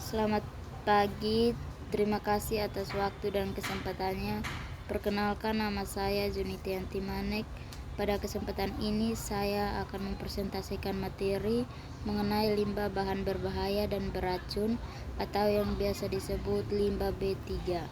Selamat pagi, terima kasih atas waktu dan kesempatannya. Perkenalkan, nama saya Junitianti Manek. Pada kesempatan ini saya akan mempresentasikan materi mengenai limbah bahan berbahaya dan beracun atau yang biasa disebut limbah B3.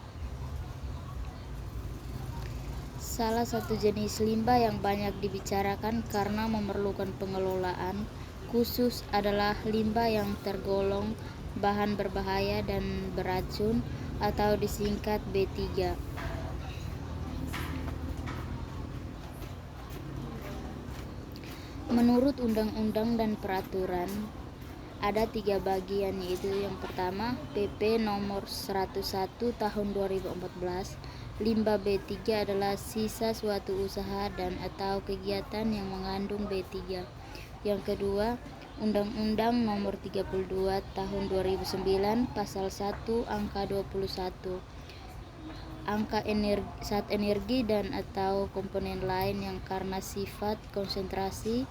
Salah satu jenis limbah yang banyak dibicarakan karena memerlukan pengelolaan khusus adalah limbah yang tergolong bahan berbahaya dan beracun atau disingkat B3. Menurut undang-undang dan peraturan, ada 3 bagian, yaitu yang pertama PP nomor 101 tahun 2014. Limbah B3 adalah sisa suatu usaha dan atau kegiatan yang mengandung B3. Yang kedua, Undang-Undang nomor 32 tahun 2009 pasal 1 angka 21. Angka zat energi dan atau komponen lain yang karena sifat konsentrasi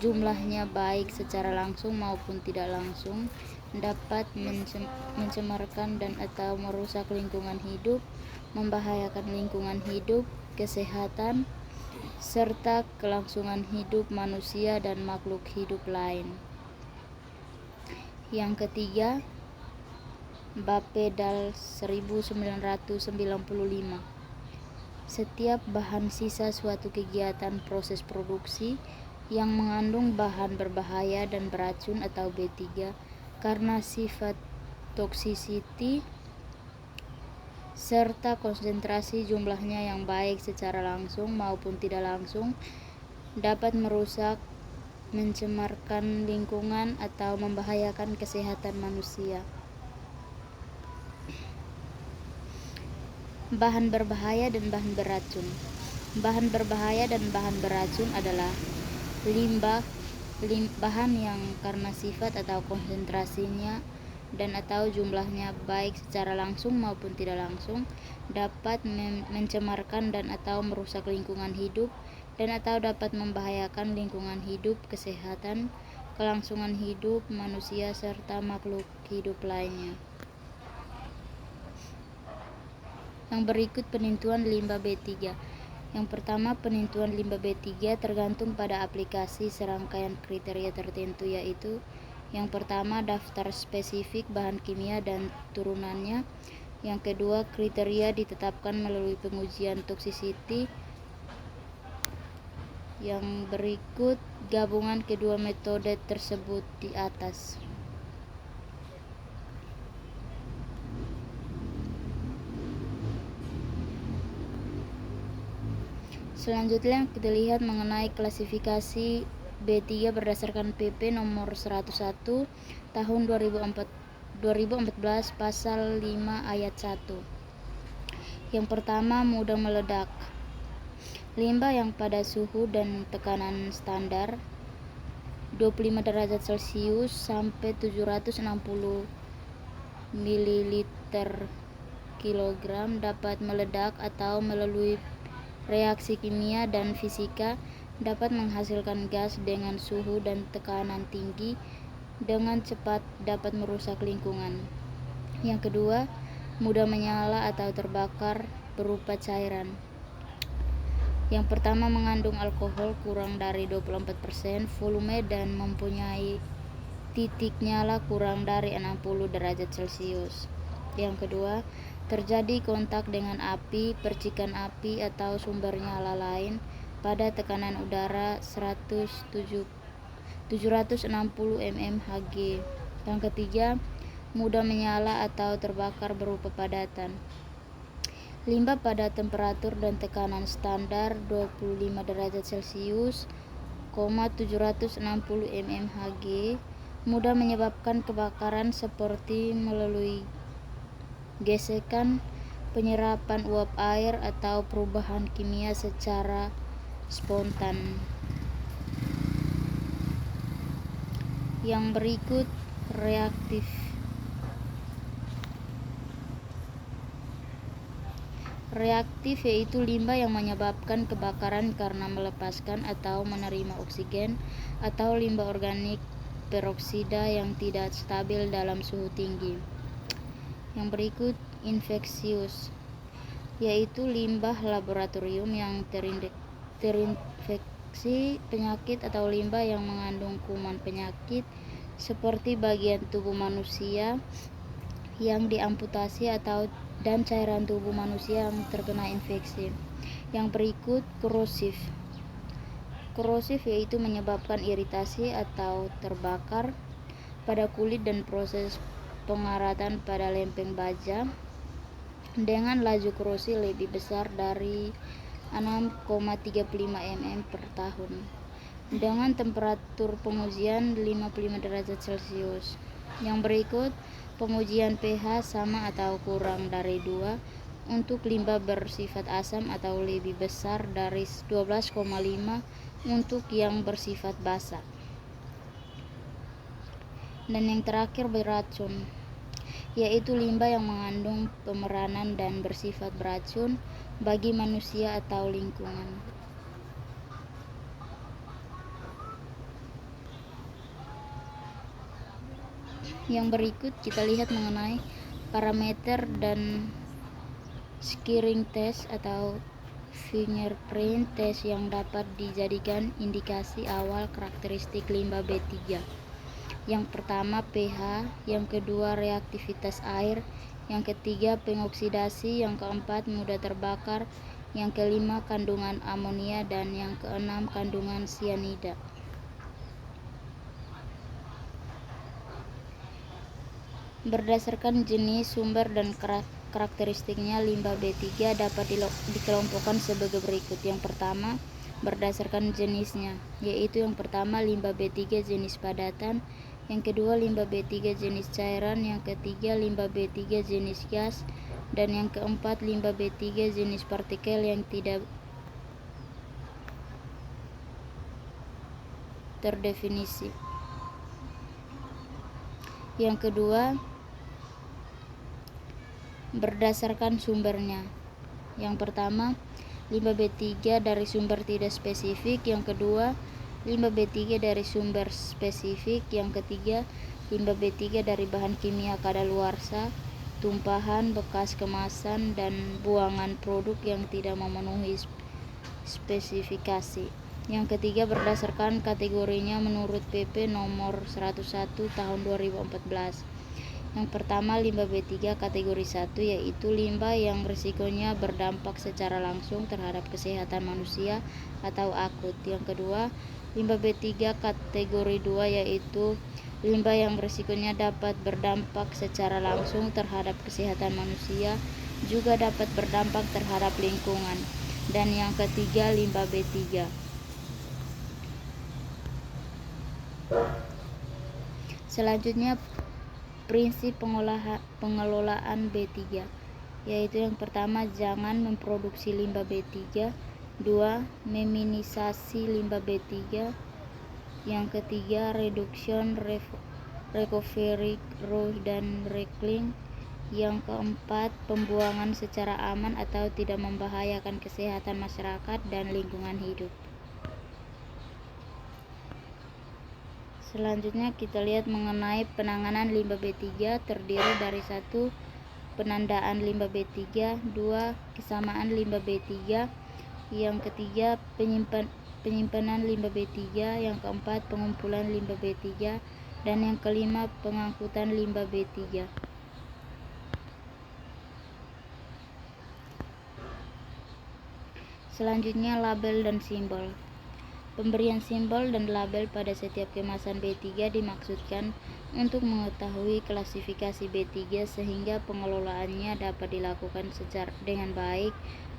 jumlahnya baik secara langsung maupun tidak langsung dapat mencemarkan dan atau merusak lingkungan hidup, membahayakan lingkungan hidup, kesehatan, serta kelangsungan hidup manusia dan makhluk hidup lain. Yang ketiga, Bapedal 1995. Setiap bahan sisa suatu kegiatan proses produksi yang mengandung bahan berbahaya dan beracun atau B3 karena sifat toxicity serta konsentrasi jumlahnya yang baik secara langsung maupun tidak langsung dapat merusak, mencemarkan lingkungan atau membahayakan kesehatan manusia. Bahan berbahaya dan bahan beracun. Bahan berbahaya dan bahan beracun adalah bahan yang karena sifat atau konsentrasinya dan atau jumlahnya baik secara langsung maupun tidak langsung dapat mencemarkan dan atau merusak lingkungan hidup dan atau dapat membahayakan lingkungan hidup, kesehatan, kelangsungan hidup manusia serta makhluk hidup lainnya. Yang berikut penintuan limbah B3. Yang pertama, penintuan limbah B3 tergantung pada aplikasi serangkaian kriteria tertentu, yaitu yang pertama, daftar spesifik bahan kimia dan turunannya. Yang kedua, kriteria ditetapkan melalui pengujian toxicity. Yang berikut gabungan kedua metode tersebut di atas. Selanjutnya kita lihat mengenai klasifikasi B3 berdasarkan PP nomor 101 tahun 2014 pasal 5 ayat 1. Yang pertama, mudah meledak. Limbah yang pada suhu dan tekanan standar 25 derajat Celcius sampai 760 ml kilogram dapat meledak atau melalui reaksi kimia dan fisika dapat menghasilkan gas dengan suhu dan tekanan tinggi dengan cepat dapat merusak lingkungan. Yang kedua, mudah menyala atau terbakar berupa cairan. Yang pertama, mengandung alkohol kurang dari 24% volume dan mempunyai titik nyala kurang dari 60 derajat Celcius. Yang kedua, terjadi kontak dengan api, percikan api atau sumber nyala lain pada tekanan udara 760 mmHg. Yang ketiga, mudah menyala atau terbakar berupa padatan. Limbah pada temperatur dan tekanan standar 25 derajat Celcius, 760 mmHg mudah menyebabkan kebakaran seperti melalui gesekan, penyerapan uap air atau perubahan kimia secara spontan. Yang berikut reaktif. Reaktif yaitu limbah yang menyebabkan kebakaran karena melepaskan atau menerima oksigen atau limbah organik peroksida yang tidak stabil dalam suhu tinggi. Yang berikut infeksius, yaitu limbah laboratorium yang terinfeksi penyakit atau limbah yang mengandung kuman penyakit seperti bagian tubuh manusia yang diamputasi dan cairan tubuh manusia yang terkena infeksi. Yang berikut korosif. Korosif yaitu menyebabkan iritasi atau terbakar pada kulit dan proses pengaratan pada lempeng baja dengan laju korosi lebih besar dari 6,35 mm per tahun dengan temperatur pengujian 55 derajat Celcius. Yang berikut pengujian pH sama atau kurang dari 2 untuk limbah bersifat asam atau lebih besar dari 12,5 untuk yang bersifat basa. Dan yang terakhir beracun, yaitu limbah yang mengandung pemeranan dan bersifat beracun bagi manusia atau lingkungan. Yang berikut kita lihat mengenai parameter dan screening test atau fingerprint test yang dapat dijadikan indikasi awal karakteristik limbah B3. Yang pertama pH, yang kedua reaktivitas air, yang ketiga pengoksidasi, yang keempat mudah terbakar, yang kelima kandungan amonia, dan yang keenam kandungan sianida. Berdasarkan jenis, sumber, dan karakteristiknya, limbah B3 dapat dikelompokkan sebagai berikut. Yang pertama, berdasarkan jenisnya, yaitu yang pertama limbah B3 jenis padatan, yang kedua limbah B3 jenis cairan, yang ketiga limbah B3 jenis gas, dan yang keempat limbah B3 jenis partikel yang tidak terdefinisi. Yang kedua, berdasarkan sumbernya. Yang pertama, limbah B3 dari sumber tidak spesifik. Yang kedua, limbah B3 dari sumber spesifik. Yang ketiga, limbah B3 dari bahan kimia kadaluarsa, tumpahan, bekas kemasan, dan buangan produk yang tidak memenuhi spesifikasi. Yang ketiga, berdasarkan kategorinya menurut PP nomor 101 tahun 2014. Yang pertama, limbah B3 kategori 1, yaitu limbah yang risikonya berdampak secara langsung terhadap kesehatan manusia atau akut. Yang kedua, limbah B3 kategori 2, yaitu limbah yang risikonya dapat berdampak secara langsung terhadap kesehatan manusia, juga dapat berdampak terhadap lingkungan. Dan yang ketiga, limbah B3. Selanjutnya, prinsip pengelolaan B3, yaitu yang pertama, jangan memproduksi limbah B3. 2. Meminisasi limbah B3. Yang ketiga, reduction, recovery, dan recycling. Yang keempat, pembuangan secara aman atau tidak membahayakan kesehatan masyarakat dan lingkungan hidup. Selanjutnya kita lihat mengenai penanganan limbah B3, terdiri dari 1. Penandaan limbah B3, 2. Kesamaan limbah B3, yang ketiga penyimpanan limbah B3, yang keempat pengumpulan limbah B3, dan yang kelima pengangkutan limbah B3. Selanjutnya label dan simbol. Pemberian simbol dan label pada setiap kemasan B3 dimaksudkan untuk mengetahui klasifikasi B3 sehingga pengelolaannya dapat dilakukan dengan baik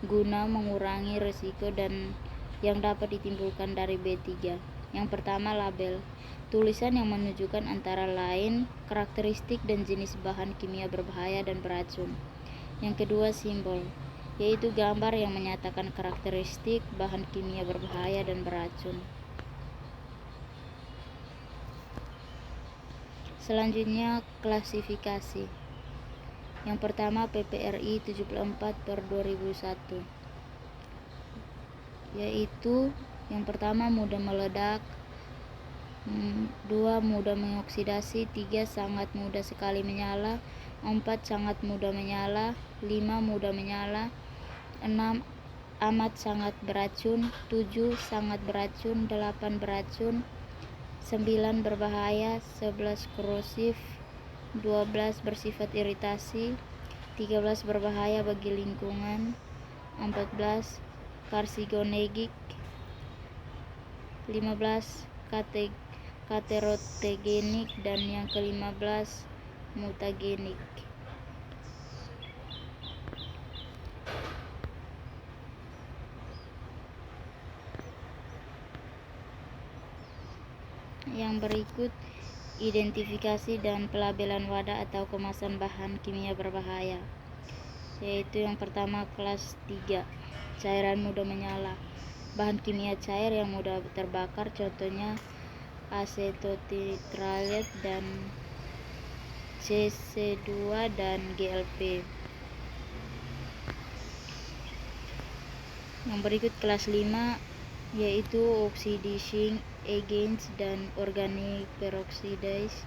guna mengurangi risiko dan yang dapat ditimbulkan dari B3. Yang pertama, label. Tulisan yang menunjukkan antara lain karakteristik dan jenis bahan kimia berbahaya dan beracun. Yang kedua, simbol, yaitu gambar yang menyatakan karakteristik bahan kimia berbahaya dan beracun. Selanjutnya, klasifikasi. Yang pertama, PPRI 74/2001, yaitu yang pertama, mudah meledak, 2 mudah mengoksidasi, 3 sangat mudah sekali menyala, 4 sangat mudah menyala, 5 mudah menyala, 6 amat sangat beracun, 7 sangat beracun, 8 beracun, 9 berbahaya, 11 korosif, 12 bersifat iritasi, 13 berbahaya bagi lingkungan, 14 karsinogenic, 15 katerotegenik, dan yang ke-15 mutagenik. Yang berikut identifikasi dan pelabelan wadah atau kemasan bahan kimia berbahaya, yaitu yang pertama kelas 3, cairan mudah menyala. Bahan kimia cair yang mudah terbakar, contohnya asetotetralet dan CC2 dan GLP. Yang berikut kelas 5, yaitu oxidizing agents dan organic peroxidase,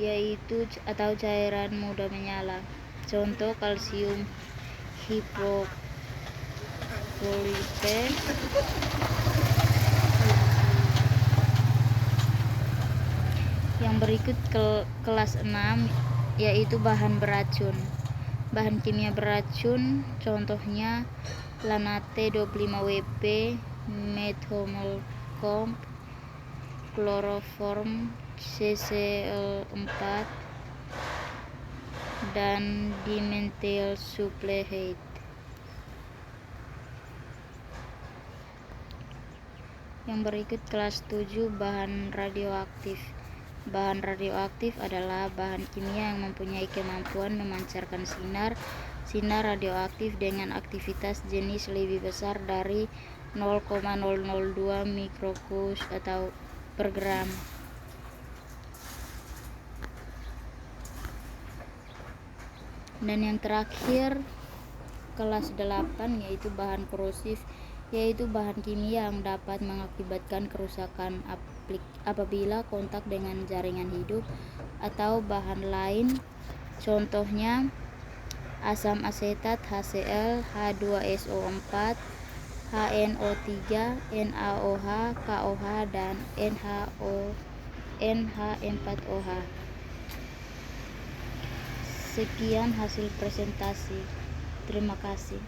yaitu atau cairan mudah menyala. Contoh kalsium hipochlorite. Yang berikut kelas 6, yaitu bahan beracun. Bahan kimia beracun contohnya lanate 25WP, methomolcomb, chloroform, CCl4, dan dimethyl sulfate. Yang berikut kelas 7, bahan radioaktif. Bahan radioaktif adalah bahan kimia yang mempunyai kemampuan memancarkan sinar radioaktif dengan aktivitas jenis lebih besar dari 0,002 mikrokus atau per gram. Dan yang terakhir kelas 8, yaitu bahan korosif, yaitu bahan kimia yang dapat mengakibatkan kerusakan apabila kontak dengan jaringan hidup atau bahan lain, contohnya asam asetat HCl, H2SO4, HNO3, NaOH, KOH, dan NH4OH. Sekian hasil presentasi. Terima kasih.